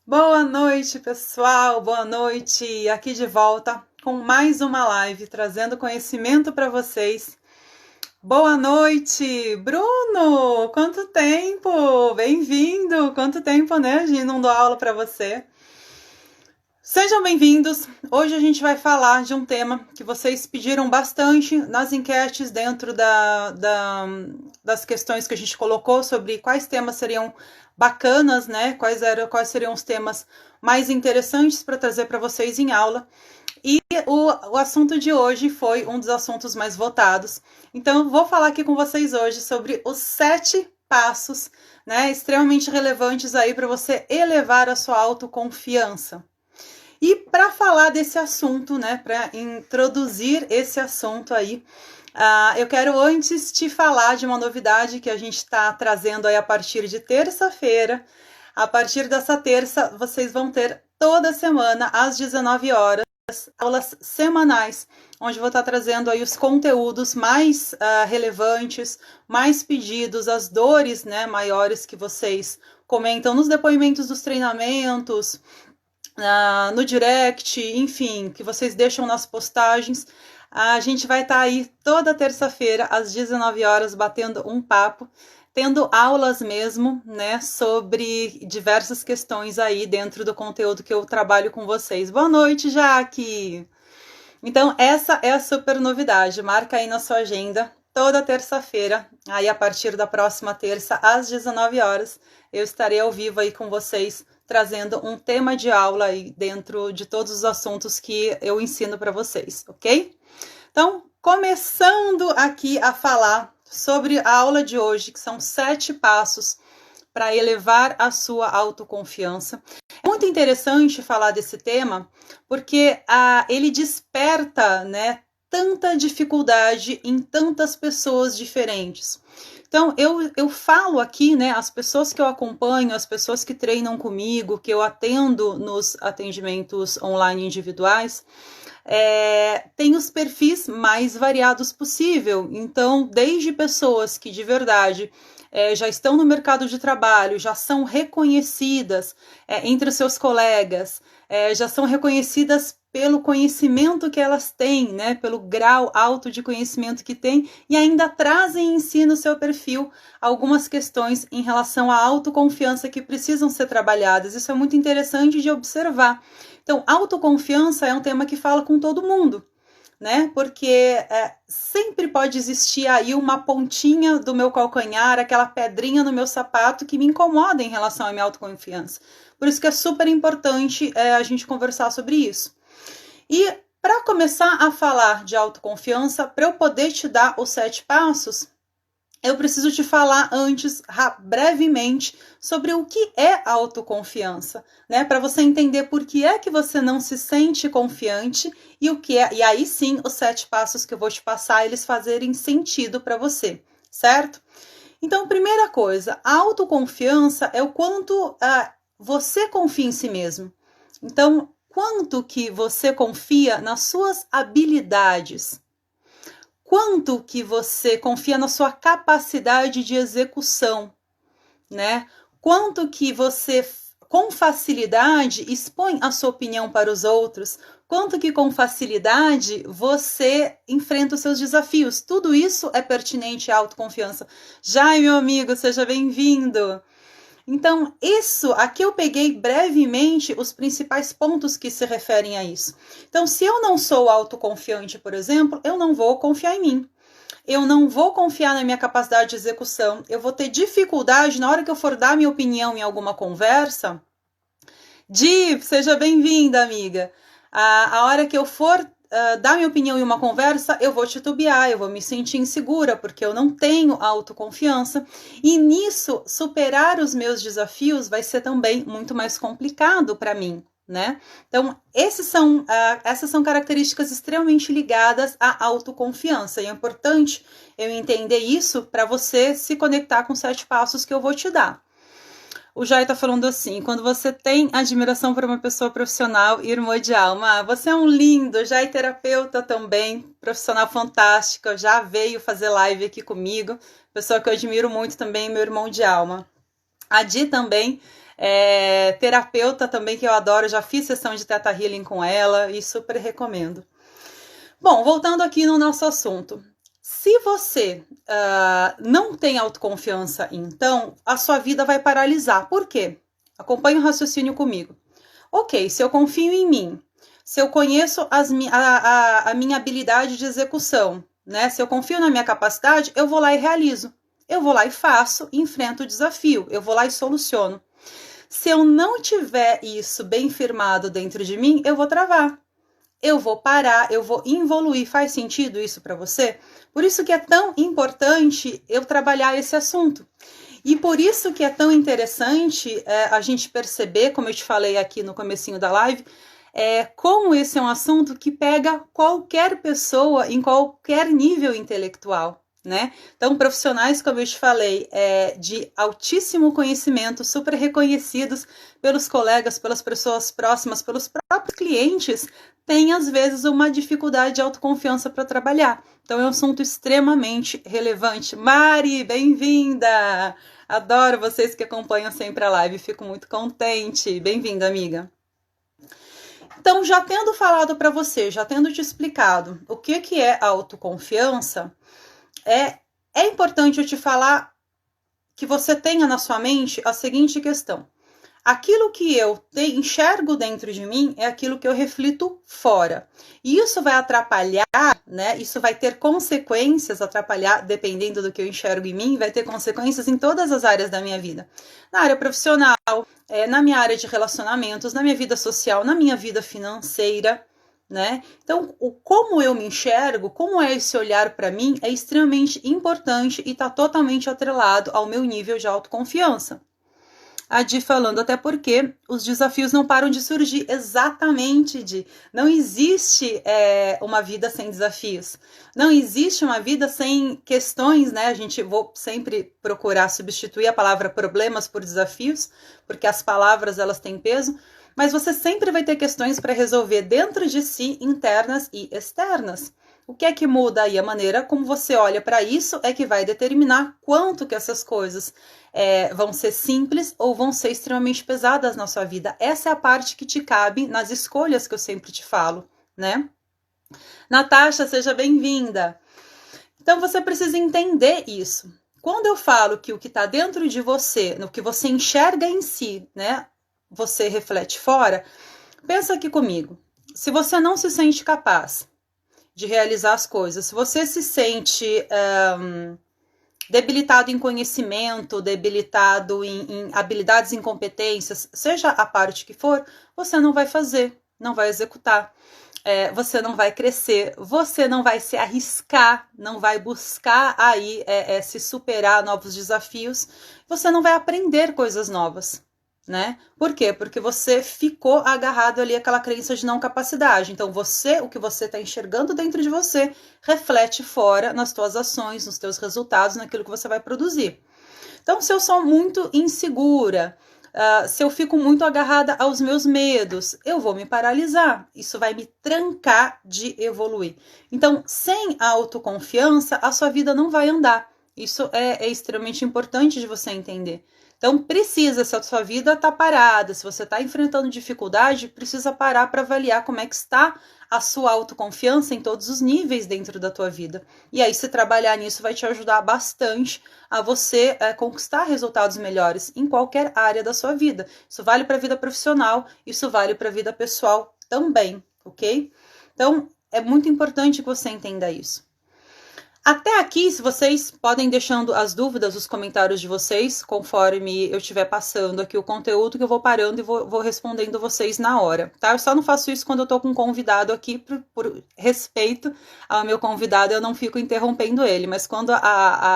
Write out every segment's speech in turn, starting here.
Boa noite, pessoal. Boa noite. Aqui de volta com mais uma live trazendo conhecimento para vocês. Boa noite, Bruno. Quanto tempo? Bem-vindo. Quanto tempo, né? A gente não dou aula para você. Sejam bem-vindos. Hoje a gente vai falar de um tema que vocês pediram bastante nas enquetes dentro das questões que a gente colocou sobre quais temas seriam bacanas, né? Quais seriam os temas mais interessantes para trazer para vocês em aula. E o assunto de hoje foi um dos assuntos mais votados. Então, vou falar aqui com vocês hoje sobre os 7 passos, né, extremamente relevantes aí para você elevar a sua autoconfiança. E para falar desse assunto, né, para introduzir esse assunto aí, eu quero antes te falar de uma novidade que a gente está trazendo aí a partir de terça-feira. A partir dessa terça, vocês vão ter toda semana, às 19 horas, aulas semanais, onde vou estar trazendo aí os conteúdos mais relevantes, mais pedidos, as dores, né, maiores que vocês comentam nos depoimentos dos treinamentos, no direct, enfim, que vocês deixam nas postagens. A gente vai estar aí toda terça-feira, às 19 horas, batendo um papo, tendo aulas mesmo, né, sobre diversas questões aí dentro do conteúdo que eu trabalho com vocês. Boa noite, Jaque! Então, essa é a super novidade. Marca aí na sua agenda, toda terça-feira, aí a partir da próxima terça, às 19 horas, eu estarei ao vivo aí com vocês, trazendo um tema de aula aí dentro de todos os assuntos que eu ensino para vocês, ok? Então, começando aqui a falar sobre a aula de hoje, que são 7 passos para elevar a sua autoconfiança. É muito interessante falar desse tema, porque ele desperta, né, tanta dificuldade em tantas pessoas diferentes. Então, eu falo aqui, né, as pessoas que eu acompanho, as pessoas que treinam comigo, que eu atendo nos atendimentos online individuais, tem os perfis mais variados possível. Então, desde pessoas que de verdade já estão no mercado de trabalho, já são reconhecidas entre os seus colegas, já são reconhecidas pelo conhecimento que elas têm, né, pelo grau alto de conhecimento que têm, e ainda trazem em si no seu perfil algumas questões em relação à autoconfiança que precisam ser trabalhadas. Isso é muito interessante de observar. Então, autoconfiança é um tema que fala com todo mundo, né? Porque sempre pode existir aí uma pontinha do meu calcanhar, aquela pedrinha no meu sapato que me incomoda em relação à minha autoconfiança. Por isso que é super importante a gente conversar sobre isso. E para começar a falar de autoconfiança, para eu poder te dar os 7 passos, eu preciso te falar antes, brevemente, sobre o que é autoconfiança, né? Para você entender por que é que você não se sente confiante e o que é. E aí sim, os 7 passos que eu vou te passar, eles fazerem sentido para você, certo? Então, primeira coisa, a autoconfiança é o quanto você confia em si mesmo. Então, quanto que você confia nas suas habilidades? Quanto que você confia na sua capacidade de execução, né? Quanto que você, com facilidade, expõe a sua opinião para os outros? Quanto que, com facilidade, você enfrenta os seus desafios? Tudo isso é pertinente à autoconfiança. Jai, meu amigo, seja bem-vindo! Então, isso, aqui eu peguei brevemente os principais pontos que se referem a isso. Então, se eu não sou autoconfiante, por exemplo, eu não vou confiar em mim. Eu não vou confiar na minha capacidade de execução. Eu vou ter dificuldade na hora que eu for dar minha opinião em alguma conversa. Di, seja bem-vinda, amiga. A hora que eu for dar minha opinião em uma conversa, eu vou titubear, eu vou me sentir insegura, porque eu não tenho autoconfiança. E nisso, superar os meus desafios vai ser também muito mais complicado para mim, né? Então, essas são características extremamente ligadas à autoconfiança. E é importante eu entender isso para você se conectar com os 7 passos que eu vou te dar. O Jai tá falando assim, quando você tem admiração por uma pessoa profissional e irmã de alma, você é um lindo, Jai terapeuta também, profissional fantástica, já veio fazer live aqui comigo, pessoa que eu admiro muito também, meu irmão de alma. A Di também terapeuta também, que eu adoro, já fiz sessão de Theta Healing com ela e super recomendo. Bom, voltando aqui no nosso assunto. Se você não tem autoconfiança, então a sua vida vai paralisar. Por quê? Acompanhe o raciocínio comigo. Ok, se eu confio em mim, se eu conheço a minha habilidade de execução, né? Se eu confio na minha capacidade, eu vou lá e realizo. Eu vou lá e faço, enfrento o desafio, eu vou lá e soluciono. Se eu não tiver isso bem firmado dentro de mim, eu vou travar. Eu vou parar, eu vou evoluir. Faz sentido isso para você? Por isso que é tão importante eu trabalhar esse assunto. E por isso que é tão interessante a gente perceber, como eu te falei aqui no comecinho da live, como esse é um assunto que pega qualquer pessoa em qualquer nível intelectual, né? Então, profissionais, como eu te falei, de altíssimo conhecimento, super reconhecidos pelos colegas, pelas pessoas próximas, pelos próprios clientes, têm, às vezes, uma dificuldade de autoconfiança para trabalhar. Então, é um assunto extremamente relevante. Mari, bem-vinda! Adoro vocês que acompanham sempre a live, fico muito contente. Bem-vinda, amiga. Então, já tendo falado para você, já tendo te explicado o que é autoconfiança, é importante eu te falar que você tenha na sua mente a seguinte questão. Aquilo que eu enxergo dentro de mim é aquilo que eu reflito fora. E isso vai atrapalhar, né? Isso vai ter consequências, atrapalhar, dependendo do que eu enxergo em mim, vai ter consequências em todas as áreas da minha vida. Na área profissional, na minha área de relacionamentos, na minha vida social, na minha vida financeira, né? Então, como eu me enxergo, como é esse olhar para mim, é extremamente importante e está totalmente atrelado ao meu nível de autoconfiança. A Di falando, até porque os desafios não param de surgir. Exatamente, Di. Não existe uma vida sem desafios. Não existe uma vida sem questões, né? Vou sempre procurar substituir a palavra problemas por desafios, porque as palavras, elas têm peso. Mas você sempre vai ter questões para resolver dentro de si, internas e externas. O que é que muda aí? A maneira como você olha para isso é que vai determinar quanto que essas coisas vão ser simples ou vão ser extremamente pesadas na sua vida. Essa é a parte que te cabe nas escolhas que eu sempre te falo, né? Natasha, seja bem-vinda. Então, você precisa entender isso. Quando eu falo que o que está dentro de você, no que você enxerga em si, né? Você reflete fora, pensa aqui comigo. Se você não se sente capaz de realizar as coisas, se você se sente debilitado em conhecimento, debilitado em habilidades e competências, seja a parte que for, você não vai fazer, não vai executar, você não vai crescer, você não vai se arriscar, não vai buscar aí se superar novos desafios, você não vai aprender coisas novas. Né? Por quê? Porque você ficou agarrado ali àquela crença de não capacidade. Então, o que você está enxergando dentro de você, reflete fora nas tuas ações, nos teus resultados, naquilo que você vai produzir. Então, se eu sou muito insegura, se eu fico muito agarrada aos meus medos, eu vou me paralisar. Isso vai me trancar de evoluir. Então, sem autoconfiança, a sua vida não vai andar. Isso é extremamente importante de você entender. Então, se a sua vida está parada, se você está enfrentando dificuldade, precisa parar para avaliar como é que está a sua autoconfiança em todos os níveis dentro da tua vida. E aí, se trabalhar nisso, vai te ajudar bastante a você conquistar resultados melhores em qualquer área da sua vida. Isso vale para a vida profissional, isso vale para a vida pessoal também, ok? Então, é muito importante que você entenda isso. Até aqui, se vocês podem deixando as dúvidas, os comentários de vocês, conforme eu estiver passando aqui o conteúdo, que eu vou parando e vou respondendo vocês na hora, tá? Eu só não faço isso quando eu tô com um convidado aqui, por respeito ao meu convidado, eu não fico interrompendo ele, mas quando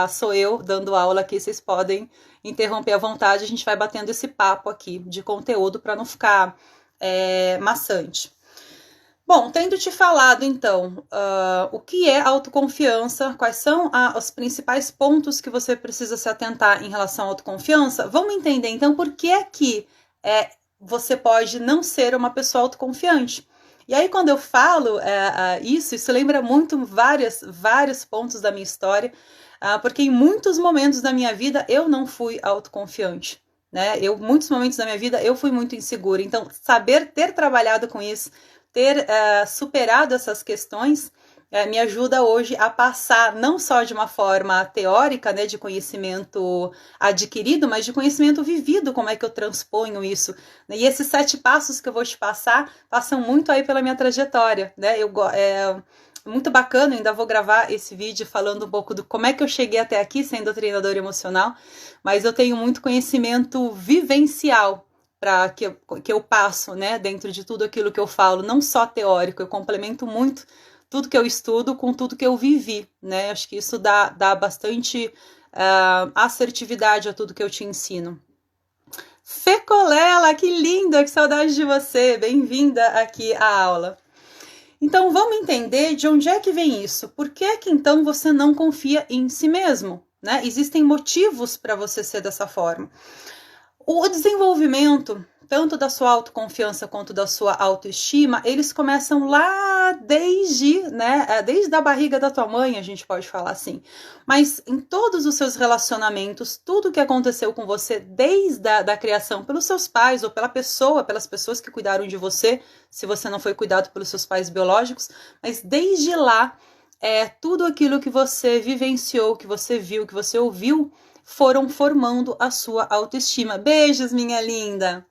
sou eu dando aula aqui, vocês podem interromper à vontade, a gente vai batendo esse papo aqui de conteúdo para não ficar maçante. Bom, tendo te falado, então, o que é autoconfiança, quais são os principais pontos que você precisa se atentar em relação à autoconfiança, vamos entender, então, por que é que você pode não ser uma pessoa autoconfiante. E aí, quando eu falo isso lembra muito vários pontos da minha história, porque em muitos momentos da minha vida eu não fui autoconfiante. né? Muitos momentos da minha vida, eu fui muito insegura. Então, saber ter trabalhado com isso, ter superado essas questões, me ajuda hoje a passar não só de uma forma teórica, né, de conhecimento adquirido, mas de conhecimento vivido, como é que eu transponho isso. E esses 7 passos que eu vou te passar, passam muito aí pela minha trajetória, né? Muito bacana, ainda vou gravar esse vídeo falando um pouco do como é que eu cheguei até aqui sendo treinadora emocional, mas eu tenho muito conhecimento vivencial para que eu passo, né, dentro de tudo aquilo que eu falo, não só teórico, eu complemento muito tudo que eu estudo com tudo que eu vivi, né? Acho que isso dá bastante assertividade a tudo que eu te ensino. Fê Colela, que linda, que saudade de você, bem-vinda aqui à aula. Então vamos entender de onde é que vem isso. Por que que então você não confia em si mesmo, né? Existem motivos para você ser dessa forma. O desenvolvimento, tanto da sua autoconfiança quanto da sua autoestima, eles começam lá desde a barriga da tua mãe, a gente pode falar assim. Mas em todos os seus relacionamentos, tudo que aconteceu com você desde a criação pelos seus pais ou pelas pessoas que cuidaram de você, se você não foi cuidado pelos seus pais biológicos, mas desde lá, tudo aquilo que você vivenciou, que você viu, que você ouviu, foram formando a sua autoestima. Beijos, minha linda!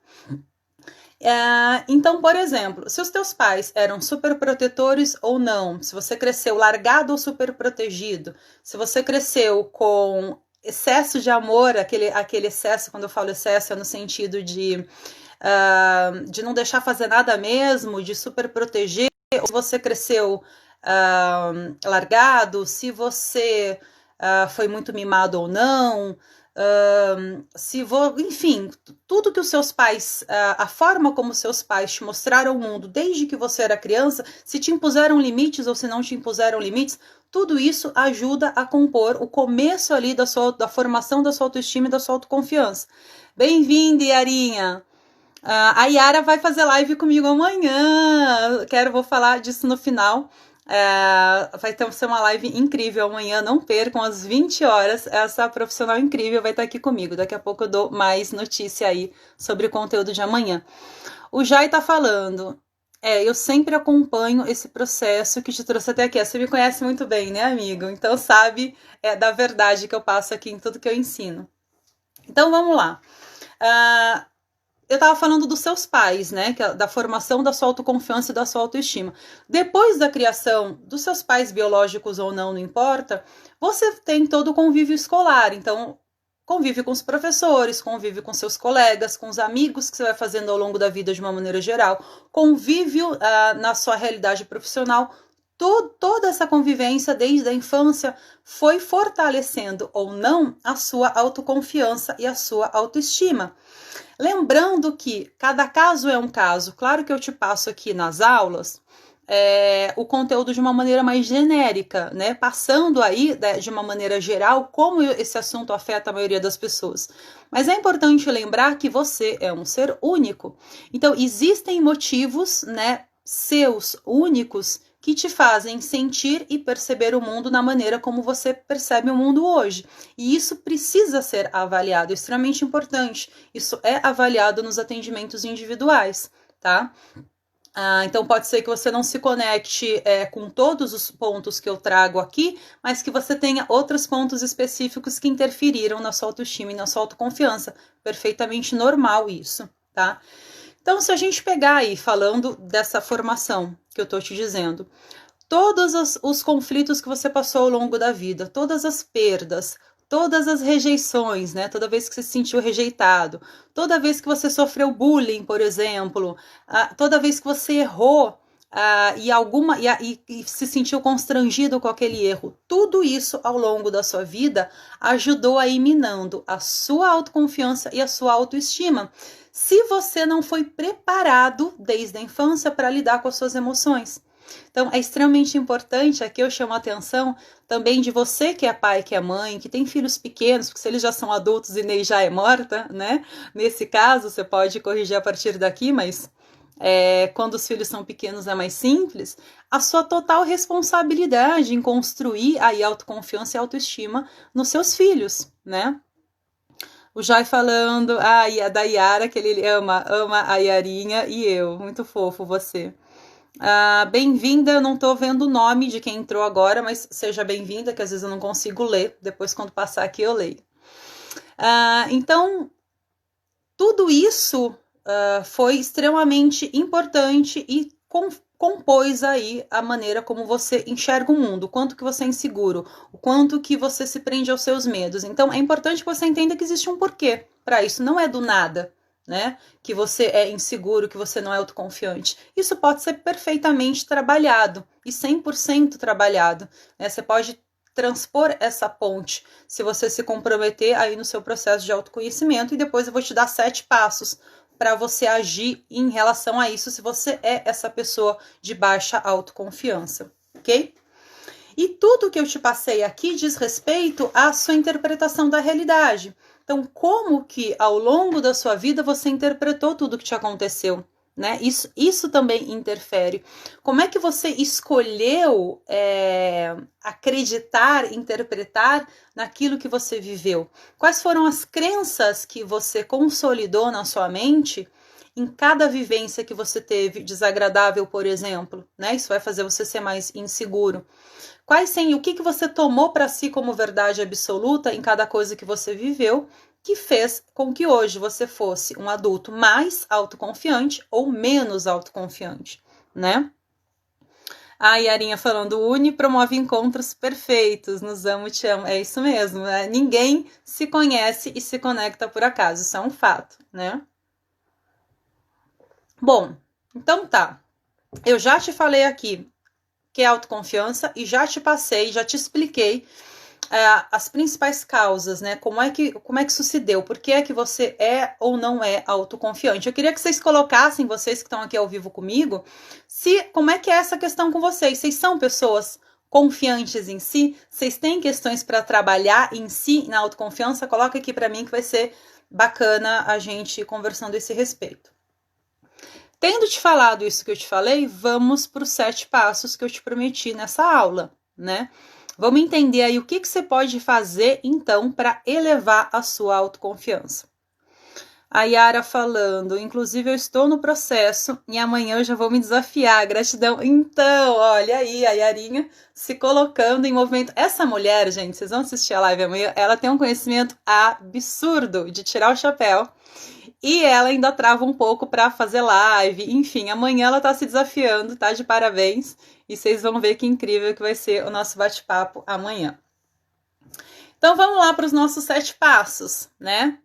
Então, por exemplo, se os teus pais eram super protetores ou não, se você cresceu largado ou super protegido, se você cresceu com excesso de amor, aquele excesso, quando eu falo excesso, é no sentido de não deixar fazer nada mesmo, de super proteger, ou se você cresceu largado, se você foi muito mimado ou não, enfim, tudo que os seus pais, a forma como seus pais te mostraram o mundo desde que você era criança, se te impuseram limites ou se não te impuseram limites, tudo isso ajuda a compor o começo ali da formação da sua autoestima e da sua autoconfiança. Bem-vinda, Yarinha! A Yara vai fazer live comigo amanhã, vou falar disso no final. Vai ser uma live incrível amanhã, não percam, às 20 horas, essa profissional incrível vai estar aqui comigo. Daqui a pouco eu dou mais notícia aí sobre o conteúdo de amanhã. O Jai tá falando, eu sempre acompanho esse processo que te trouxe até aqui. Você me conhece muito bem, né, amigo? Então sabe da verdade que eu passo aqui em tudo que eu ensino. Então vamos lá. Eu estava falando dos seus pais, né? Da formação da sua autoconfiança e da sua autoestima. Depois da criação dos seus pais biológicos ou não, não importa, você tem todo o convívio escolar. Então, convive com os professores, convive com seus colegas, com os amigos que você vai fazendo ao longo da vida de uma maneira geral, convívio na sua realidade profissional. Toda essa convivência desde a infância foi fortalecendo ou não a sua autoconfiança e a sua autoestima. Lembrando que cada caso é um caso. Claro que eu te passo aqui nas aulas o conteúdo de uma maneira mais genérica, né? Passando aí de uma maneira geral como esse assunto afeta a maioria das pessoas. Mas é importante lembrar que você é um ser único. Então, existem motivos, né, seus únicos que te fazem sentir e perceber o mundo na maneira como você percebe o mundo hoje. E isso precisa ser avaliado, é extremamente importante. Isso é avaliado nos atendimentos individuais, tá? Então pode ser que você não se conecte com todos os pontos que eu trago aqui, mas que você tenha outros pontos específicos que interferiram na sua autoestima e na sua autoconfiança. Perfeitamente normal isso, tá? Então, se a gente pegar aí, falando dessa formação que eu tô te dizendo, todos os conflitos que você passou ao longo da vida, todas as perdas, todas as rejeições, né? Toda vez que você se sentiu rejeitado, toda vez que você sofreu bullying, por exemplo, toda vez que você errou e se sentiu constrangido com aquele erro, tudo isso ao longo da sua vida ajudou a ir minando a sua autoconfiança e a sua autoestima. Se você não foi preparado desde a infância para lidar com as suas emoções. Então, é extremamente importante, aqui eu chamo a atenção também de você que é pai, que é mãe, que tem filhos pequenos, porque se eles já são adultos e Ney já é morta, né? Nesse caso, você pode corrigir a partir daqui, mas quando os filhos são pequenos é mais simples, a sua total responsabilidade em construir aí autoconfiança e autoestima nos seus filhos, né? O Jai falando, e a da Yara, que ele ama a Yarinha, e eu. Muito fofo você. Bem-vinda, eu não tô vendo o nome de quem entrou agora, mas seja bem-vinda, que às vezes eu não consigo ler. Depois, quando passar aqui, eu leio. Então, tudo isso foi extremamente importante e compôs aí a maneira como você enxerga o mundo, o quanto que você é inseguro, o quanto que você se prende aos seus medos. Então, é importante que você entenda que existe um porquê para isso, não é do nada, né? Que você é inseguro, que você não é autoconfiante. Isso pode ser perfeitamente trabalhado e 100% trabalhado, né? Você pode transpor essa ponte se você se comprometer aí no seu processo de autoconhecimento, e depois eu vou te dar 7 passos para você agir em relação a isso, se você é essa pessoa de baixa autoconfiança, ok? E tudo que eu te passei aqui diz respeito à sua interpretação da realidade. Então, como que ao longo da sua vida você interpretou tudo que te aconteceu, né? Isso também interfere. Como é que você escolheu acreditar, interpretar naquilo que você viveu? Quais foram as crenças que você consolidou na sua mente em cada vivência que você teve desagradável, por exemplo, né? Isso vai fazer você ser mais inseguro. O que você tomou para si como verdade absoluta em cada coisa que você viveu, que fez com que hoje você fosse um adulto mais autoconfiante ou menos autoconfiante, né? A Yarinha falando, Uni promove encontros perfeitos, nos amo, te amo. É isso mesmo, né? Ninguém se conhece e se conecta por acaso, isso é um fato, né? Bom, então tá. Eu já te falei aqui que é autoconfiança e já te expliquei as principais causas, né? Como é que isso se deu? Por que é que você é ou não é autoconfiante? Eu queria que vocês colocassem, vocês que estão aqui ao vivo comigo, como é que é essa questão com vocês? Vocês são pessoas confiantes em si? Vocês têm questões para trabalhar em si, na autoconfiança? Coloca aqui para mim que vai ser bacana a gente conversando a esse respeito. Tendo te falado isso que eu te falei, vamos para os 7 passos que eu te prometi nessa aula, né? Vamos entender aí o que você pode fazer, então, para elevar a sua autoconfiança. A Yara falando, inclusive eu estou no processo e amanhã eu já vou me desafiar, gratidão. Então, olha aí, a Yarinha se colocando em movimento. Essa mulher, gente, vocês vão assistir a live amanhã, ela tem um conhecimento absurdo de tirar o chapéu. E ela ainda trava um pouco para fazer live. Enfim, amanhã ela tá se desafiando, tá? De parabéns. E vocês vão ver que incrível que vai ser o nosso bate-papo amanhã. Então, vamos lá para os nossos 7 passos, né?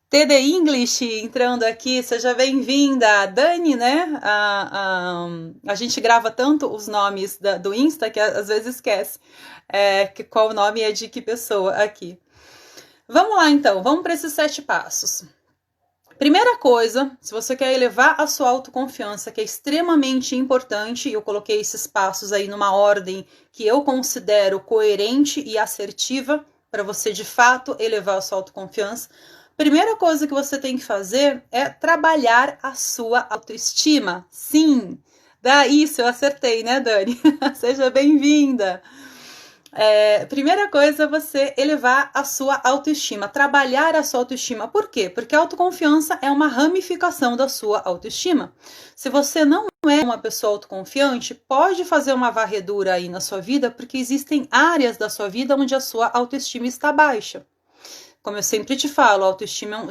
TD English entrando aqui, seja bem-vinda. Dani, né? A gente grava tanto os nomes do Insta que às vezes esquece qual nome é de que pessoa aqui. Vamos lá, então. Vamos para esses 7 passos. Primeira coisa, se você quer elevar a sua autoconfiança, que é extremamente importante, e eu coloquei esses passos aí numa ordem que eu considero coerente e assertiva, para você, de fato, elevar a sua autoconfiança. Primeira coisa que você tem que fazer é trabalhar a sua autoestima. Sim, isso eu acertei, né, Dani? Seja bem-vinda. Primeira coisa é você elevar a sua autoestima, trabalhar a sua autoestima. Por quê? Porque a autoconfiança é uma ramificação da sua autoestima. Se você não é uma pessoa autoconfiante, pode fazer uma varredura aí na sua vida, porque existem áreas da sua vida onde a sua autoestima está baixa. Como eu sempre te falo, a autoestima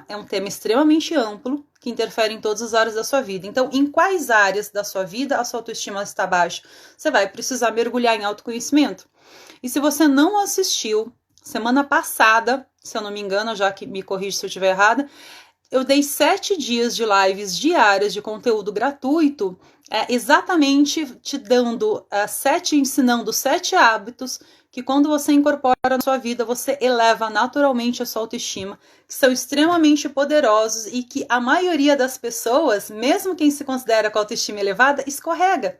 é um tema extremamente amplo, que interfere em todas as áreas da sua vida. Então, em quais áreas da sua vida a sua autoestima está baixa? Você vai precisar mergulhar em autoconhecimento. E se você não assistiu, semana passada, se eu não me engano, já que me corrige se eu estiver errada, eu dei 7 dias de lives diárias de conteúdo gratuito, exatamente te dando ensinando 7 hábitos que quando você incorpora na sua vida, você eleva naturalmente a sua autoestima, que são extremamente poderosos e que a maioria das pessoas, mesmo quem se considera com autoestima elevada, escorrega.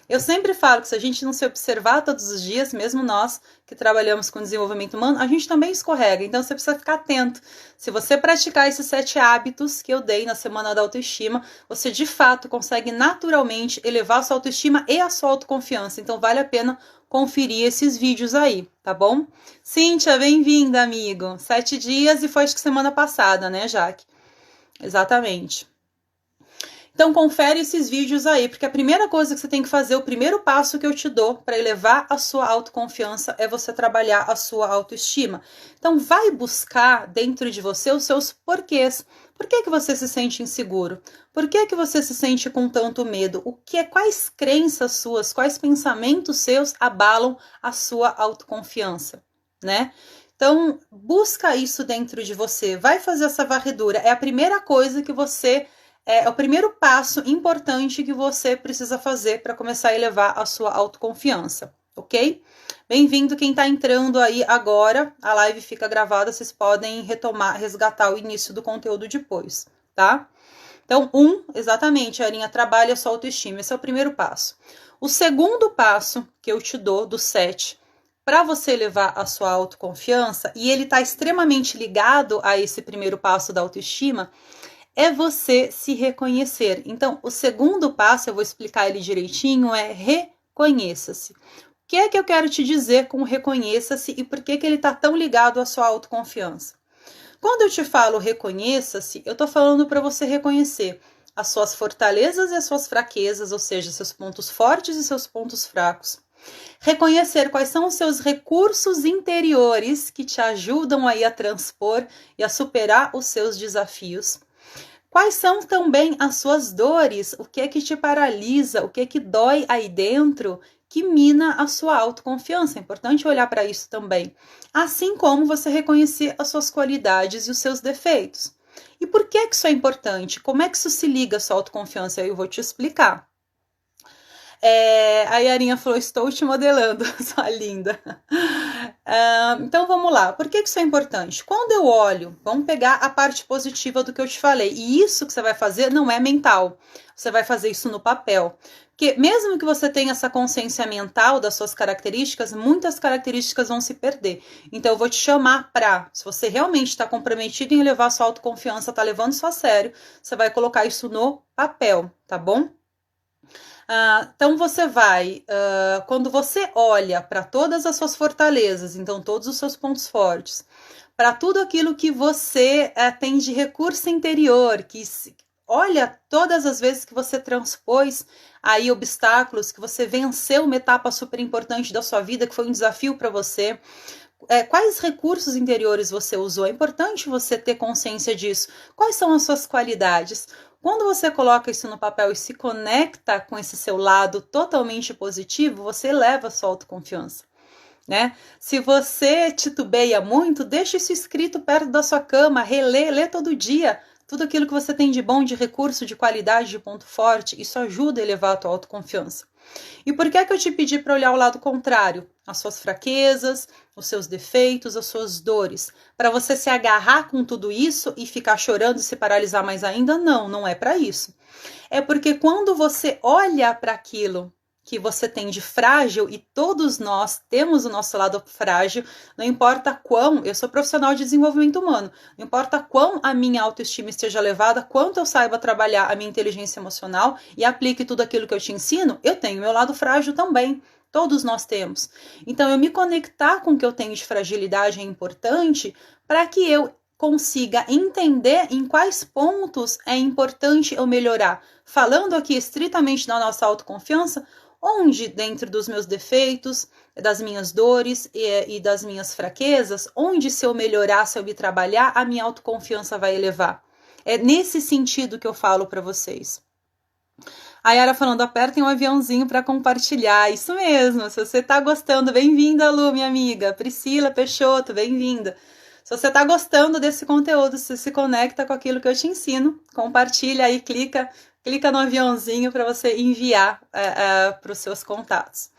Eu sempre falo que se a gente não se observar todos os dias, mesmo nós que trabalhamos com desenvolvimento humano, a gente também escorrega. Então você precisa ficar atento. Se você praticar esses 7 hábitos que eu dei na Semana da Autoestima, você de fato consegue naturalmente elevar a sua autoestima e a sua autoconfiança. Então vale a pena conferir esses vídeos aí, tá bom? Cíntia, bem-vinda, amigo. 7 dias e foi acho que semana passada, né, Jaque? Exatamente. Então, confere esses vídeos aí, porque a primeira coisa que você tem que fazer, o primeiro passo que eu te dou para elevar a sua autoconfiança é você trabalhar a sua autoestima. Então, vai buscar dentro de você os seus porquês. Por que você se sente inseguro? Por que você se sente com tanto medo? Quais crenças suas, quais pensamentos seus abalam a sua autoconfiança, né? Então, busca isso dentro de você. Vai fazer essa varredura. É a primeira coisa que você... É o primeiro passo importante que você precisa fazer para começar a elevar a sua autoconfiança, ok? Bem-vindo quem está entrando aí agora, a live fica gravada, vocês podem resgatar o início do conteúdo depois, tá? Então, exatamente, Arinha, trabalha a sua autoestima, esse é o primeiro passo. O segundo passo que eu te dou, do 7, para você elevar a sua autoconfiança, e ele está extremamente ligado a esse primeiro passo da autoestima, é você se reconhecer. Então, o segundo passo, eu vou explicar ele direitinho, é reconheça-se. O que é que eu quero te dizer com reconheça-se e por que ele está tão ligado à sua autoconfiança? Quando eu te falo reconheça-se, eu estou falando para você reconhecer as suas fortalezas e as suas fraquezas, ou seja, seus pontos fortes e seus pontos fracos. Reconhecer quais são os seus recursos interiores que te ajudam aí a transpor e a superar os seus desafios. Quais são também as suas dores? O que é que te paralisa? O que é que dói aí dentro que mina a sua autoconfiança? É importante olhar para isso também. Assim como você reconhecer as suas qualidades e os seus defeitos. E por que isso é importante? Como é que isso se liga à sua autoconfiança? Eu vou te explicar. A Yarinha falou, estou te modelando, sua linda. Então vamos lá, por que isso é importante? Quando eu olho, vamos pegar a parte positiva do que eu te falei, e isso que você vai fazer não é mental, você vai fazer isso no papel. Porque mesmo que você tenha essa consciência mental das suas características, muitas características vão se perder. Então eu vou te chamar se você realmente está comprometido em elevar a sua autoconfiança, está levando isso a sério, você vai colocar isso no papel, tá bom? Então você vai, quando você olha para todas as suas fortalezas, então todos os seus pontos fortes, para tudo aquilo que você tem de recurso interior, olha todas as vezes que você transpôs aí obstáculos, que você venceu uma etapa super importante da sua vida, que foi um desafio para você, quais recursos interiores você usou, é importante você ter consciência disso, quais são as suas qualidades. Quando você coloca isso no papel e se conecta com esse seu lado totalmente positivo, você eleva a sua autoconfiança, né? Se você titubeia muito, deixa isso escrito perto da sua cama, lê todo dia tudo aquilo que você tem de bom, de recurso, de qualidade, de ponto forte, isso ajuda a elevar a tua autoconfiança. E por que eu te pedi para olhar o lado contrário? As suas fraquezas, os seus defeitos, as suas dores. Para você se agarrar com tudo isso e ficar chorando e se paralisar mais ainda? Não é para isso. É porque quando você olha para aquilo que você tem de frágil, e todos nós temos o nosso lado frágil, não importa quão, eu sou profissional de desenvolvimento humano, não importa quão a minha autoestima esteja elevada, quanto eu saiba trabalhar a minha inteligência emocional e aplique tudo aquilo que eu te ensino, eu tenho meu lado frágil também. Todos nós temos. Então, eu me conectar com o que eu tenho de fragilidade é importante para que eu consiga entender em quais pontos é importante eu melhorar. Falando aqui estritamente da nossa autoconfiança, onde dentro dos meus defeitos, das minhas dores e das minhas fraquezas, onde se eu melhorar, se eu me trabalhar, a minha autoconfiança vai elevar. É nesse sentido que eu falo para vocês. A Yara falando, apertem um aviãozinho para compartilhar. Isso mesmo, se você está gostando, bem-vinda, Lu, minha amiga. Priscila Peixoto, bem-vinda. Se você está gostando desse conteúdo, se se conecta com aquilo que eu te ensino, compartilha aí, clica no aviãozinho para você enviar para os seus contatos.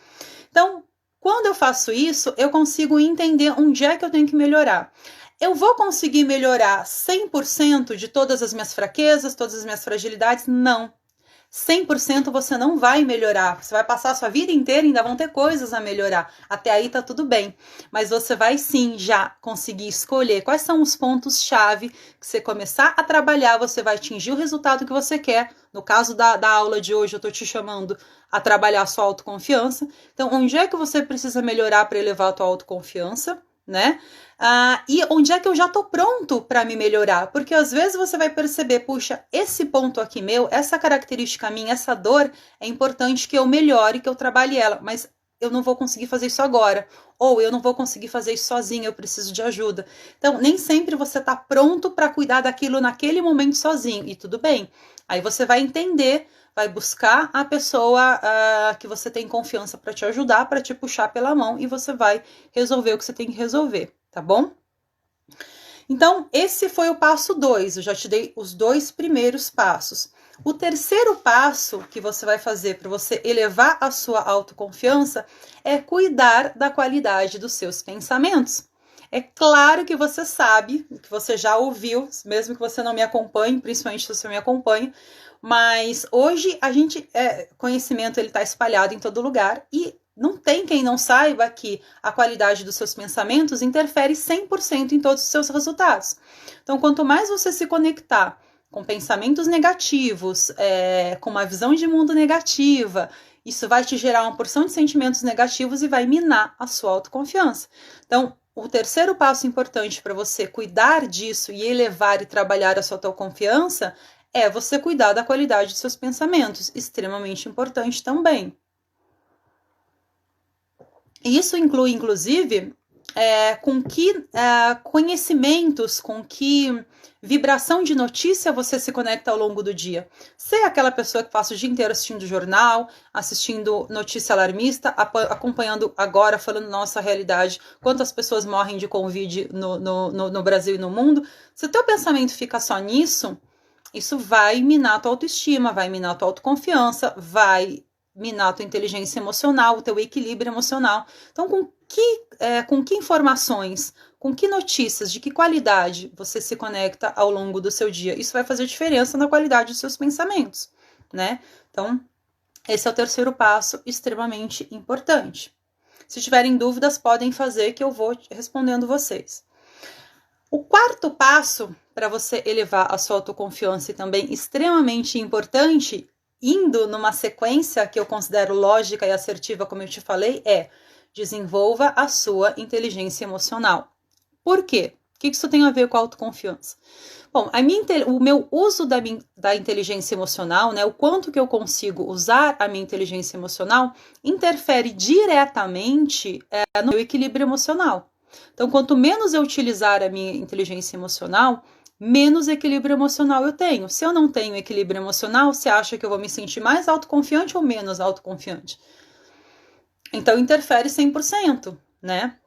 Então, quando eu faço isso, eu consigo entender onde é que eu tenho que melhorar. Eu vou conseguir melhorar 100% de todas as minhas fraquezas, todas as minhas fragilidades? Não. 100% você não vai melhorar. Você vai passar a sua vida inteira e ainda vão ter coisas a melhorar. Até aí tá tudo bem. Mas você vai sim já conseguir escolher quais são os pontos-chave que você começar a trabalhar, você vai atingir o resultado que você quer. No caso da aula de hoje, eu tô te chamando a trabalhar a sua autoconfiança. Então, onde é que você precisa melhorar para elevar a tua autoconfiança, né? E onde é que eu já tô pronto para me melhorar? Porque às vezes você vai perceber, puxa, esse ponto aqui meu, essa característica minha, essa dor, é importante que eu melhore, que eu trabalhe ela, mas eu não vou conseguir fazer isso agora, ou eu não vou conseguir fazer isso sozinho, eu preciso de ajuda. Então, nem sempre você tá pronto para cuidar daquilo naquele momento sozinho, e tudo bem. Aí você vai entender, vai buscar a pessoa que você tem confiança para te ajudar, para te puxar pela mão, e você vai resolver o que você tem que resolver, tá bom? Então, esse foi o passo 2, eu já te dei os 2 primeiros passos. O terceiro passo que você vai fazer para você elevar a sua autoconfiança é cuidar da qualidade dos seus pensamentos. É claro que você sabe, que você já ouviu, mesmo que você não me acompanhe, principalmente se você me acompanha, mas hoje conhecimento ele está espalhado em todo lugar e não tem quem não saiba que a qualidade dos seus pensamentos interfere 100% em todos os seus resultados. Então, quanto mais você se conectar com pensamentos negativos, com uma visão de mundo negativa, isso vai te gerar uma porção de sentimentos negativos e vai minar a sua autoconfiança. Então, o terceiro passo importante para você cuidar disso e elevar e trabalhar a sua autoconfiança é você cuidar da qualidade dos seus pensamentos, extremamente importante também. Isso inclui, inclusive, com que conhecimentos, com que vibração de notícia você se conecta ao longo do dia. Você é aquela pessoa que passa o dia inteiro assistindo jornal, assistindo notícia alarmista, acompanhando agora, falando nossa realidade, quantas pessoas morrem de Covid no Brasil e no mundo. Se o teu pensamento fica só nisso, isso vai minar a tua autoestima, vai minar a tua autoconfiança, vai minar a tua inteligência emocional, o teu equilíbrio emocional. Então, com que informações, com que notícias, de que qualidade você se conecta ao longo do seu dia? Isso vai fazer diferença na qualidade dos seus pensamentos, né? Então, esse é o terceiro passo, extremamente importante. Se tiverem dúvidas, podem fazer que eu vou respondendo vocês. O quarto passo para você elevar a sua autoconfiança e também extremamente importante, indo numa sequência que eu considero lógica e assertiva, como eu te falei, desenvolva a sua inteligência emocional. Por quê? O que isso tem a ver com a autoconfiança? Bom, o meu uso da inteligência emocional, né, o quanto que eu consigo usar a minha inteligência emocional, interfere diretamente no meu equilíbrio emocional. Então, quanto menos eu utilizar a minha inteligência emocional, menos equilíbrio emocional eu tenho. Se eu não tenho equilíbrio emocional, você acha que eu vou me sentir mais autoconfiante ou menos autoconfiante? Então, interfere 100%, né?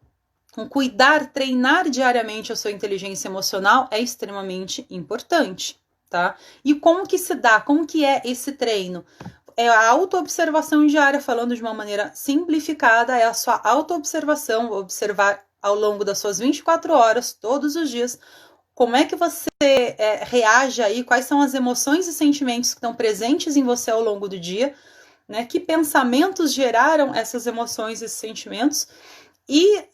Treinar diariamente a sua inteligência emocional é extremamente importante, tá? E como que se dá? Como que é esse treino? É a autoobservação diária, falando de uma maneira simplificada, é a sua autoobservação, observar ao longo das suas 24 horas, todos os dias, como é que você reage aí, quais são as emoções e sentimentos que estão presentes em você ao longo do dia, né? Que pensamentos geraram essas emoções e esses sentimentos, e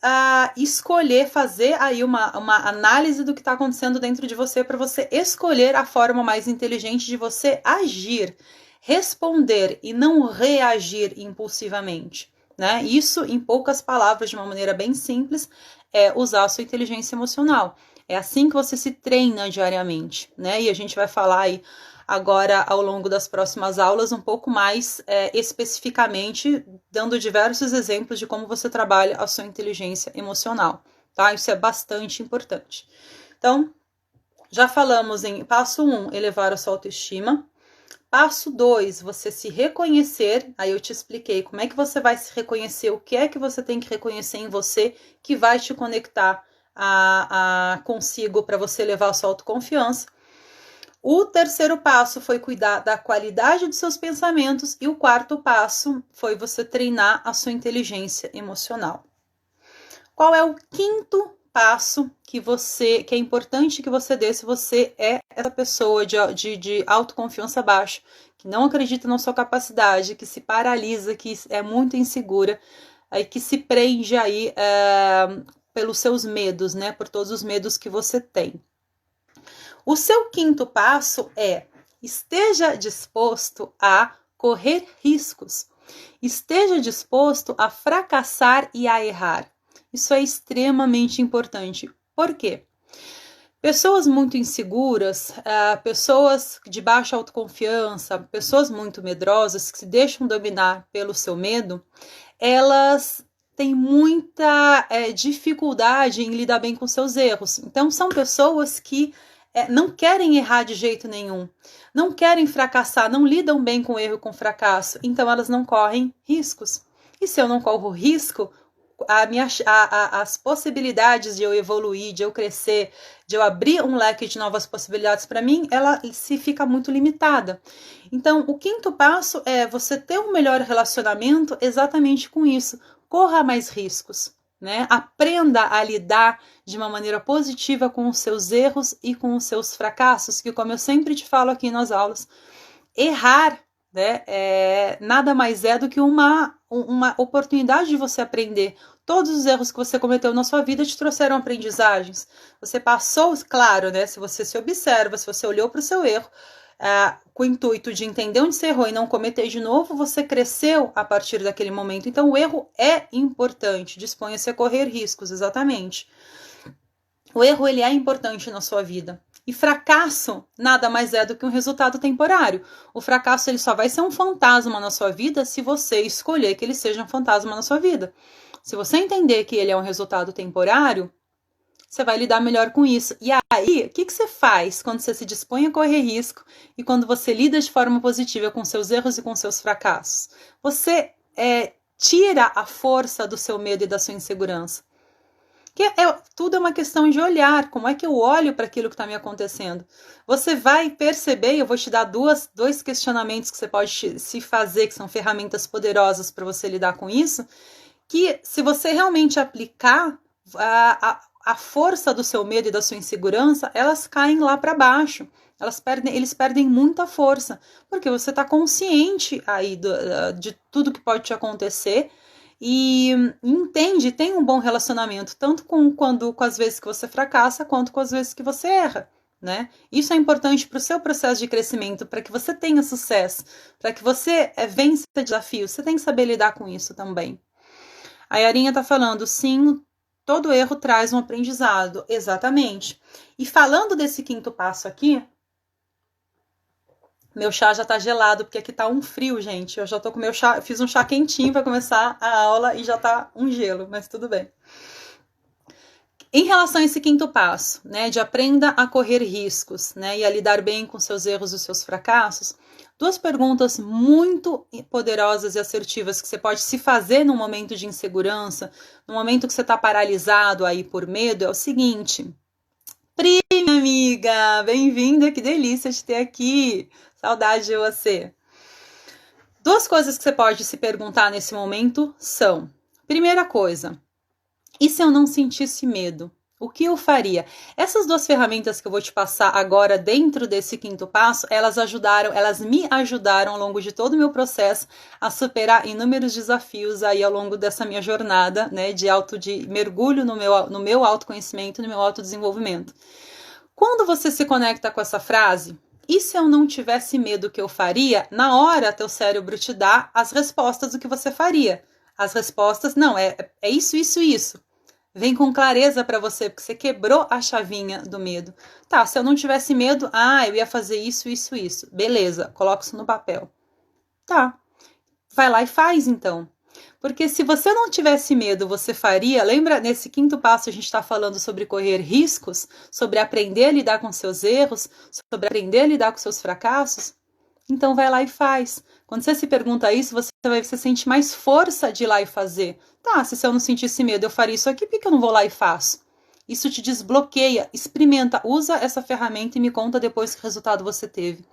escolher, fazer aí uma análise do que está acontecendo dentro de você para você escolher a forma mais inteligente de você agir, responder e não reagir impulsivamente, né? Isso, em poucas palavras, de uma maneira bem simples, é usar a sua inteligência emocional. É assim que você se treina diariamente, né? E a gente vai falar aí agora, ao longo das próximas aulas, um pouco mais especificamente, dando diversos exemplos de como você trabalha a sua inteligência emocional, tá? Isso é bastante importante. Então, já falamos em passo 1, elevar a sua autoestima. Passo 2, você se reconhecer. Aí eu te expliquei como é que você vai se reconhecer, o que é que você tem que reconhecer em você que vai te conectar consigo para você elevar a sua autoconfiança. O terceiro passo foi cuidar da qualidade dos seus pensamentos e o quarto passo foi você treinar a sua inteligência emocional. Qual é o quinto passo que é importante que você dê se você é essa pessoa de autoconfiança baixa, que não acredita na sua capacidade, que se paralisa, que é muito insegura, que se prende aí pelos seus medos, né? Por todos os medos que você tem. O seu quinto passo é: esteja disposto a correr riscos. Esteja disposto a fracassar e a errar. Isso é extremamente importante. Por quê? Pessoas muito inseguras, pessoas de baixa autoconfiança, pessoas muito medrosas que se deixam dominar pelo seu medo, elas têm muita dificuldade em lidar bem com seus erros. Então, são pessoas que não querem errar de jeito nenhum, não querem fracassar, não lidam bem com erro e com fracasso, então elas não correm riscos. E se eu não corro risco, as possibilidades de eu evoluir, de eu crescer, de eu abrir um leque de novas possibilidades para mim, ela se fica muito limitada. Então, o quinto passo é você ter um melhor relacionamento exatamente com isso. Corra mais riscos, né? Aprenda a lidar de uma maneira positiva com os seus erros e com os seus fracassos, que, como eu sempre te falo aqui nas aulas, errar, né, nada mais é do que uma oportunidade de você aprender. Todos os erros que você cometeu na sua vida te trouxeram aprendizagens. Você passou, claro, né, se você se observa, se você olhou para o seu erro, com o intuito de entender onde você errou e não cometer de novo, você cresceu a partir daquele momento. Então, o erro é importante. Disponha-se a correr riscos, exatamente. O erro, ele é importante na sua vida. E fracasso nada mais é do que um resultado temporário. O fracasso, ele só vai ser um fantasma na sua vida se você escolher que ele seja um fantasma na sua vida. Se você entender que ele é um resultado temporário, você vai lidar melhor com isso. E aí, o que você faz quando você se dispõe a correr risco e quando você lida de forma positiva com seus erros e com seus fracassos? Você tira a força do seu medo e da sua insegurança. Tudo é uma questão de olhar. Como é que eu olho para aquilo que está me acontecendo? Você vai perceber, eu vou te dar dois questionamentos que você pode se fazer, que são ferramentas poderosas para você lidar com isso, que se você realmente aplicar a força do seu medo e da sua insegurança, elas caem lá para baixo. Eles perdem muita força, porque você está consciente aí de tudo que pode te acontecer e entende, tem um bom relacionamento, tanto com as vezes que você fracassa, quanto com as vezes que você erra, né? Isso é importante para o seu processo de crescimento, para que você tenha sucesso, para que você vença desafios. Você tem que saber lidar com isso também. A Yarinha está falando, sim, todo erro traz um aprendizado, exatamente. E falando desse quinto passo aqui, meu chá já tá gelado, porque aqui tá um frio, gente. Eu já tô com meu chá, fiz um chá quentinho para começar a aula e já tá um gelo, mas tudo bem. Em relação a esse quinto passo, né, de aprenda a correr riscos, né, e a lidar bem com seus erros e seus fracassos, duas perguntas muito poderosas e assertivas que você pode se fazer num momento de insegurança, no momento que você tá paralisado aí por medo, é o seguinte: Pri, minha amiga, bem-vinda, que delícia te ter aqui. Saudade de você. Duas coisas que você pode se perguntar nesse momento são: primeira coisa, e se eu não sentisse medo? O que eu faria? Essas duas ferramentas que eu vou te passar agora dentro desse quinto passo, elas me ajudaram ao longo de todo o meu processo a superar inúmeros desafios aí ao longo dessa minha jornada, né, de mergulho no meu autoconhecimento, no meu autodesenvolvimento. Quando você se conecta com essa frase, e se eu não tivesse medo, o que eu faria? Na hora, teu cérebro te dá as respostas do que você faria. As respostas, não, é isso, isso, isso. Vem com clareza para você, porque você quebrou a chavinha do medo. Tá, se eu não tivesse medo, eu ia fazer isso, isso, isso. Beleza, coloca isso no papel. Tá, vai lá e faz então. Porque se você não tivesse medo, você faria... Lembra, nesse quinto passo a gente está falando sobre correr riscos, sobre aprender a lidar com seus erros, sobre aprender a lidar com seus fracassos? Então vai lá e faz. Quando você se pergunta isso, você sente mais força de ir lá e fazer. Tá, se eu não sentisse medo, eu faria isso aqui, por que eu não vou lá e faço? Isso te desbloqueia, experimenta, usa essa ferramenta e me conta depois que resultado você teve.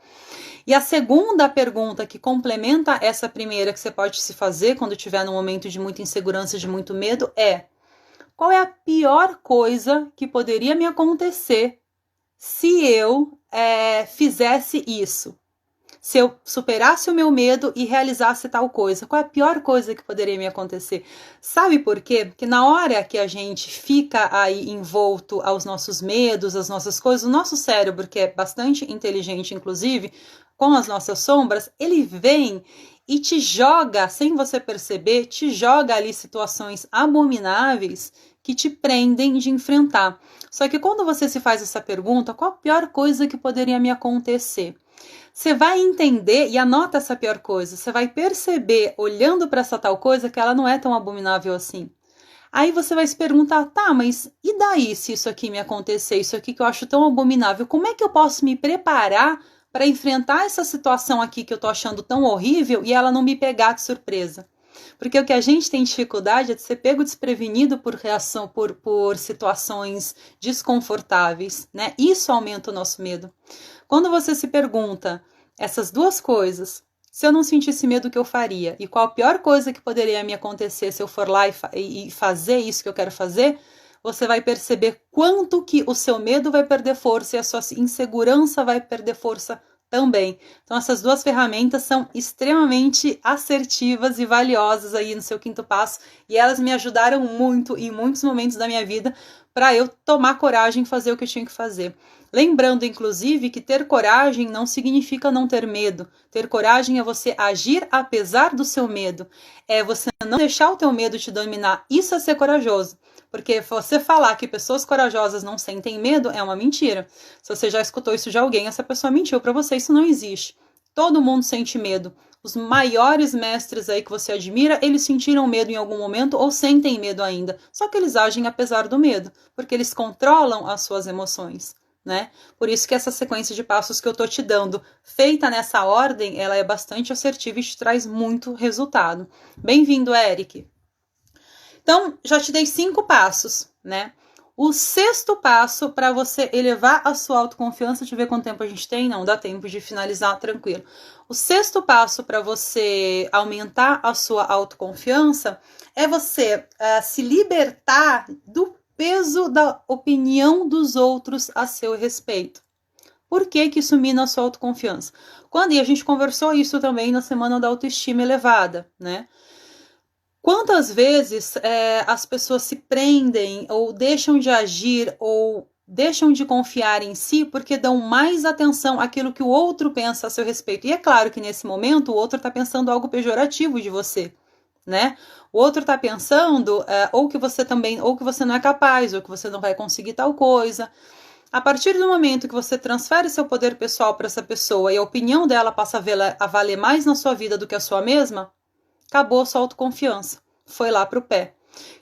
E a segunda pergunta que complementa essa primeira que você pode se fazer quando estiver num momento de muita insegurança, de muito medo, é: qual é a pior coisa que poderia me acontecer se eu fizesse isso? Se eu superasse o meu medo e realizasse tal coisa, qual é a pior coisa que poderia me acontecer? Sabe por quê? Porque na hora que a gente fica aí envolto aos nossos medos, às nossas coisas, o nosso cérebro, que é bastante inteligente, inclusive, com as nossas sombras, ele vem e te joga, sem você perceber, te joga ali situações abomináveis que te prendem de enfrentar. Só que quando você se faz essa pergunta, qual a pior coisa que poderia me acontecer? Você vai entender e anota essa pior coisa. Você vai perceber, olhando para essa tal coisa, que ela não é tão abominável assim. Aí você vai se perguntar, tá, mas e daí se isso aqui me acontecer, isso aqui que eu acho tão abominável? Como é que eu posso me preparar para enfrentar essa situação aqui que eu tô achando tão horrível e ela não me pegar de surpresa? Porque o que a gente tem dificuldade é de ser pego desprevenido por reação, por situações desconfortáveis, né? Isso aumenta o nosso medo. Quando você se pergunta essas duas coisas, se eu não sentisse medo, o que eu faria? E qual a pior coisa que poderia me acontecer se eu for lá e fazer isso que eu quero fazer? Você vai perceber quanto que o seu medo vai perder força e a sua insegurança vai perder força também. Então essas duas ferramentas são extremamente assertivas e valiosas aí no seu quinto passo e elas me ajudaram muito em muitos momentos da minha vida para eu tomar coragem e fazer o que eu tinha que fazer. Lembrando, inclusive, que ter coragem não significa não ter medo. Ter coragem é você agir apesar do seu medo. É você não deixar o teu medo te dominar. Isso é ser corajoso. Porque você falar que pessoas corajosas não sentem medo é uma mentira. Se você já escutou isso de alguém, essa pessoa mentiu para você. Isso não existe. Todo mundo sente medo. Os maiores mestres aí que você admira, eles sentiram medo em algum momento ou sentem medo ainda. Só que eles agem apesar do medo, porque eles controlam as suas emoções. Né? Por isso que essa sequência de passos que eu tô te dando, feita nessa ordem, ela é bastante assertiva e te traz muito resultado. Bem-vindo, Eric. Então, já te dei 5 passos, né? O 6º passo para você elevar a sua autoconfiança, deixa eu ver quanto tempo a gente tem, não, dá tempo de finalizar, tranquilo. O 6º passo para você aumentar a sua autoconfiança é você se libertar do peso da opinião dos outros a seu respeito. Por que isso mina a sua autoconfiança? E a gente conversou isso também na semana da autoestima elevada, né? Quantas vezes as pessoas se prendem ou deixam de agir ou deixam de confiar em si porque dão mais atenção àquilo que o outro pensa a seu respeito. E é claro que nesse momento o outro está pensando algo pejorativo de você, né? O outro está pensando ou que você não é capaz, ou que você não vai conseguir tal coisa. A partir do momento que você transfere seu poder pessoal para essa pessoa e a opinião dela passa a valer mais na sua vida do que a sua mesma, acabou a sua autoconfiança. Foi lá para o pé.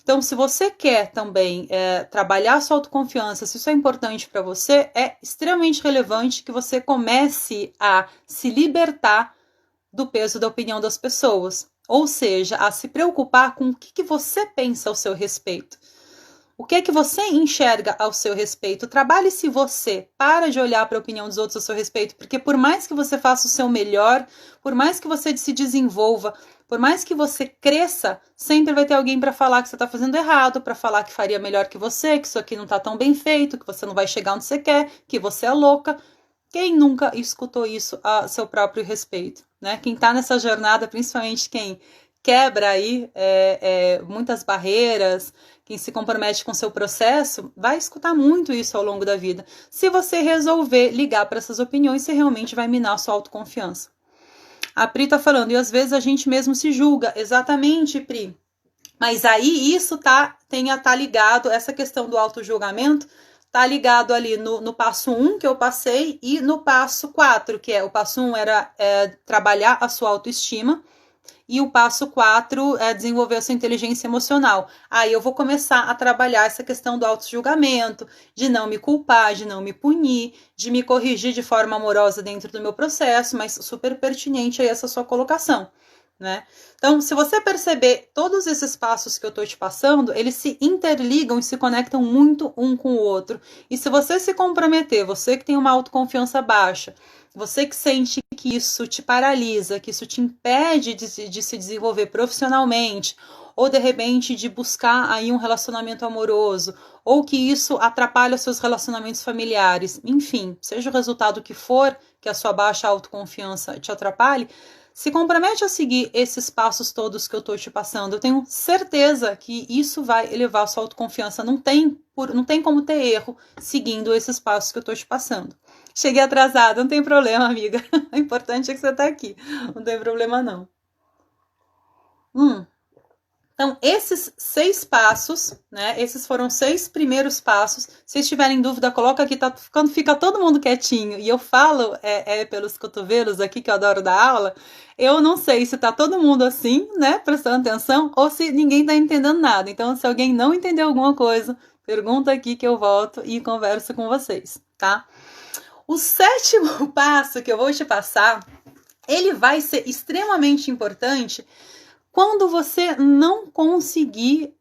Então, se você quer também trabalhar a sua autoconfiança, se isso é importante para você, é extremamente relevante que você comece a se libertar do peso da opinião das pessoas. Ou seja, a se preocupar com o que você pensa ao seu respeito. O que é que você enxerga ao seu respeito? Trabalhe-se você. Para de olhar para a opinião dos outros ao seu respeito, porque por mais que você faça o seu melhor, por mais que você se desenvolva, por mais que você cresça, sempre vai ter alguém para falar que você está fazendo errado, para falar que faria melhor que você, que isso aqui não está tão bem feito, que você não vai chegar onde você quer, que você é louca. Quem nunca escutou isso a seu próprio respeito, né? Quem está nessa jornada, principalmente quem quebra aí muitas barreiras, quem se compromete com o seu processo, vai escutar muito isso ao longo da vida. Se você resolver ligar para essas opiniões, você realmente vai minar a sua autoconfiança. A Pri tá falando, e às vezes a gente mesmo se julga. Exatamente, Pri. Mas aí isso tá ligado, essa questão do autojulgamento, tá ligado ali no passo 1 que eu passei e no passo 4, que o passo 1 era trabalhar a sua autoestima e o passo 4 é desenvolver a sua inteligência emocional. Aí eu vou começar a trabalhar essa questão do autojulgamento, de não me culpar, de não me punir, de me corrigir de forma amorosa dentro do meu processo, mas super pertinente aí essa sua colocação, né? Então, se você perceber todos esses passos que eu tô te passando, eles se interligam e se conectam muito um com o outro. E se você se comprometer, você que tem uma autoconfiança baixa, você que sente que isso te paralisa, que isso te impede de se desenvolver profissionalmente, ou de repente de buscar aí um relacionamento amoroso, ou que isso atrapalha seus relacionamentos familiares, enfim, seja o resultado que for, que a sua baixa autoconfiança te atrapalhe, se compromete a seguir esses passos todos que eu estou te passando. Eu tenho certeza que isso vai elevar a sua autoconfiança. Não tem como ter erro seguindo esses passos que eu estou te passando. Cheguei atrasada, não tem problema, amiga. O importante é que você está aqui. Não tem problema, não. Então, esses 6 passos, né? Esses foram 6 primeiros passos. Se vocês tiverem dúvida, coloca aqui, tá? Quando fica todo mundo quietinho e eu falo pelos cotovelos aqui, que eu adoro dar aula, eu não sei se tá todo mundo assim, né? Prestando atenção, ou se ninguém tá entendendo nada. Então, se alguém não entendeu alguma coisa, pergunta aqui que eu volto e converso com vocês, tá? O 7º passo que eu vou te passar, ele vai ser extremamente importante quando você não conseguir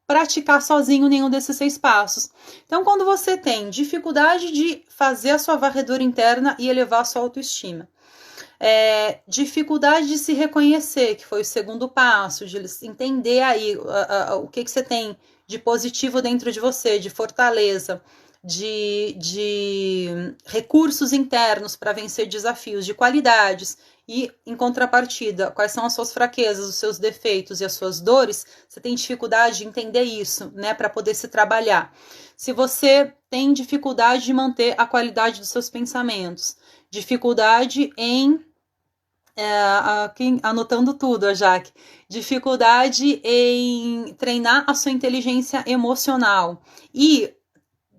praticar sozinho nenhum desses 6 passos. Então, quando você tem dificuldade de fazer a sua varredura interna e elevar a sua autoestima, dificuldade de se reconhecer, que foi o 2º passo, de entender aí o que você tem de positivo dentro de você, de fortaleza, de recursos internos para vencer desafios, de qualidades, e em contrapartida, quais são as suas fraquezas, os seus defeitos e as suas dores, você tem dificuldade de entender isso, né, para poder se trabalhar. Se você tem dificuldade de manter a qualidade dos seus pensamentos, dificuldade em aqui anotando tudo, a Jaque, dificuldade em treinar a sua inteligência emocional e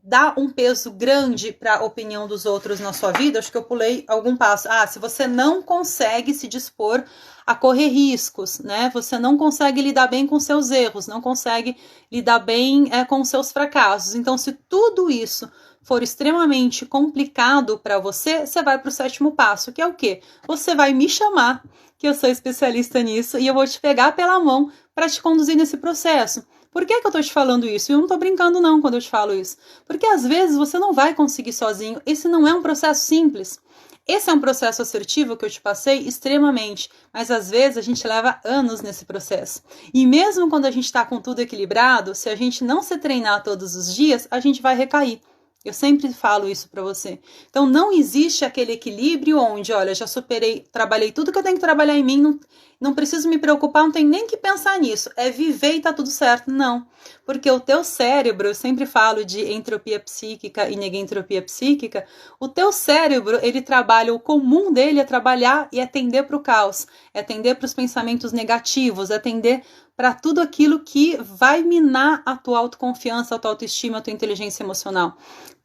dá um peso grande para a opinião dos outros na sua vida, acho que eu pulei algum passo. Se você não consegue se dispor a correr riscos, né? Você não consegue lidar bem com seus erros, não consegue lidar bem com seus fracassos. Então, se tudo isso for extremamente complicado para você, você vai para o 7º passo, que é o quê? Você vai me chamar, que eu sou especialista nisso, e eu vou te pegar pela mão para te conduzir nesse processo. Por que eu tô te falando isso? Eu não tô brincando não quando eu te falo isso. Porque às vezes você não vai conseguir sozinho. Esse não é um processo simples. Esse é um processo assertivo que eu te passei extremamente. Mas às vezes a gente leva anos nesse processo. E mesmo quando a gente tá com tudo equilibrado, se a gente não se treinar todos os dias, a gente vai recair. Eu sempre falo isso para você. Então, não existe aquele equilíbrio onde, olha, já superei, trabalhei tudo que eu tenho que trabalhar em mim, não preciso me preocupar, não tenho nem que pensar nisso. É viver e tá tudo certo. Não. Porque o teu cérebro, eu sempre falo de entropia psíquica e negentropia psíquica, o teu cérebro, ele trabalha, o comum dele é trabalhar e atender para o caos, é atender para os pensamentos negativos, é atender para tudo aquilo que vai minar a tua autoconfiança, a tua autoestima, a tua inteligência emocional.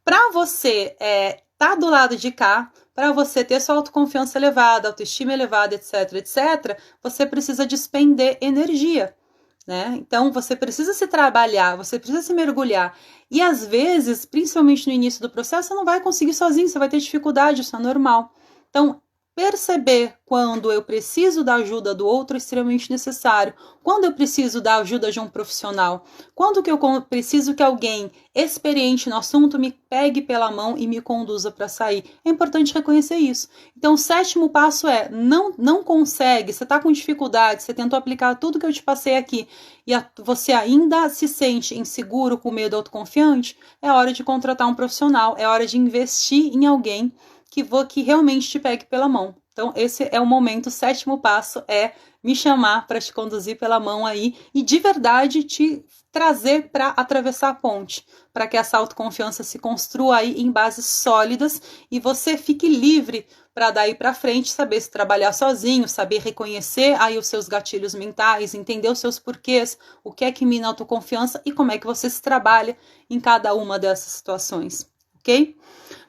Para você tá do lado de cá, para você ter sua autoconfiança elevada, autoestima elevada, etc, etc, você precisa despender energia, né? Então, você precisa se trabalhar, você precisa se mergulhar. E, às vezes, principalmente no início do processo, você não vai conseguir sozinho, você vai ter dificuldade, isso é normal. Então, perceber quando eu preciso da ajuda do outro é extremamente necessário. Quando eu preciso da ajuda de um profissional. Quando que eu preciso que alguém experiente no assunto me pegue pela mão e me conduza para sair. É importante reconhecer isso. Então, o 7º passo é, não consegue, você está com dificuldade, você tentou aplicar tudo que eu te passei aqui e você ainda se sente inseguro, com medo, autoconfiante, é hora de contratar um profissional, é hora de investir em alguém que realmente te pegue pela mão. Então, esse é o momento, o 7º passo é me chamar para te conduzir pela mão aí e de verdade te trazer para atravessar a ponte, para que essa autoconfiança se construa aí em bases sólidas e você fique livre para daí para frente saber se trabalhar sozinho, saber reconhecer aí os seus gatilhos mentais, entender os seus porquês, o que é que mina a autoconfiança e como é que você se trabalha em cada uma dessas situações, ok?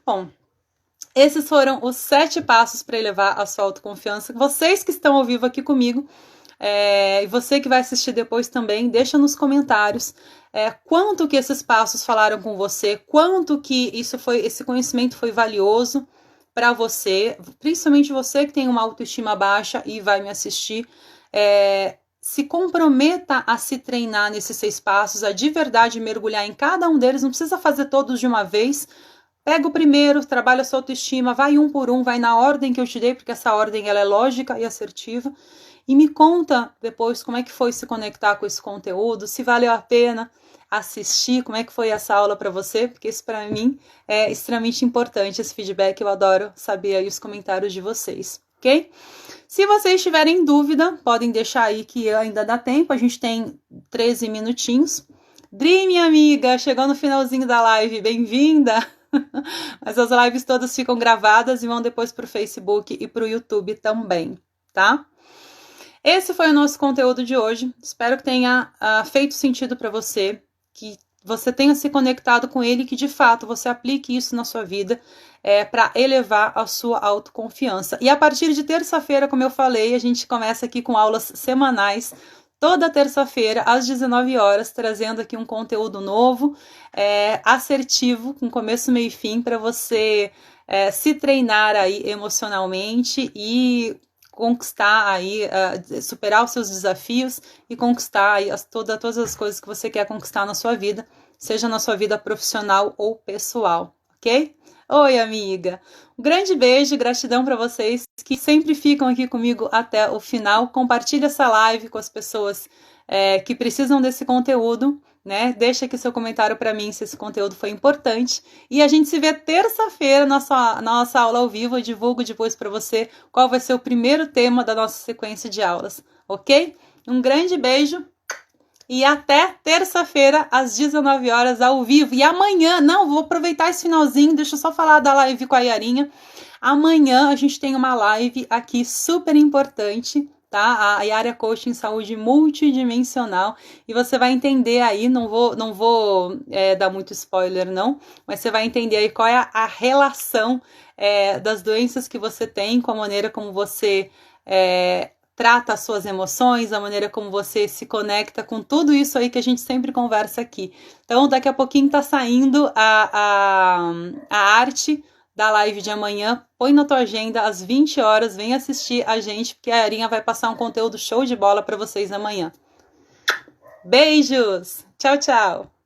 Bom, esses foram os 7 passos para elevar a sua autoconfiança. Vocês que estão ao vivo aqui comigo, e você que vai assistir depois também, deixa nos comentários quanto que esses passos falaram com você, quanto que esse conhecimento foi valioso para você, principalmente você que tem uma autoestima baixa e vai me assistir. Se comprometa a se treinar nesses 6 passos, a de verdade mergulhar em cada um deles, não precisa fazer todos de uma vez. Pega o primeiro, trabalha a sua autoestima, vai um por um, vai na ordem que eu te dei, porque essa ordem ela é lógica e assertiva. e me conta depois como é que foi se conectar com esse conteúdo, se valeu a pena assistir, como é que foi essa aula para você, porque isso para mim é extremamente importante, esse feedback, eu adoro saber aí os comentários de vocês, ok? Se vocês tiverem dúvida, podem deixar aí que ainda dá tempo, a gente tem 13 minutinhos. Dri, minha amiga, chegou no finalzinho da live, bem-vinda! Mas as lives todas ficam gravadas e vão depois para o Facebook e para o YouTube também, tá? Esse foi o nosso conteúdo de hoje. Espero que tenha feito sentido para você, que você tenha se conectado com ele, que de fato você aplique isso na sua vida para elevar a sua autoconfiança. E a partir de terça-feira, como eu falei, a gente começa aqui com aulas semanais, toda terça-feira, às 19 horas, trazendo aqui um conteúdo novo, assertivo, com começo, meio e fim, para você se treinar aí emocionalmente e conquistar aí, superar os seus desafios e conquistar aí todas as coisas que você quer conquistar na sua vida, seja na sua vida profissional ou pessoal, ok? Oi, amiga! Um grande beijo e gratidão para vocês que sempre ficam aqui comigo até o final. Compartilhe essa live com as pessoas que precisam desse conteúdo, né? Deixa aqui seu comentário para mim se esse conteúdo foi importante. E a gente se vê terça-feira na nossa aula ao vivo. Eu divulgo depois para você qual vai ser o primeiro tema da nossa sequência de aulas, ok? Um grande beijo e até terça-feira às 19 horas ao vivo. E amanhã, vou aproveitar esse finalzinho, deixa eu só falar da live com a Yarinha. Amanhã a gente tem uma live aqui super importante, tá? A Yara Coaching Saúde Multidimensional, e você vai entender aí, não vou dar muito spoiler não, mas você vai entender aí qual é a relação das doenças que você tem com a maneira como você trata as suas emoções, a maneira como você se conecta com tudo isso aí que a gente sempre conversa aqui. Então, daqui a pouquinho tá saindo a arte da live de amanhã. Põe na tua agenda às 20 horas, vem assistir a gente, porque a Arinha vai passar um conteúdo show de bola para vocês amanhã. Beijos! Tchau, tchau!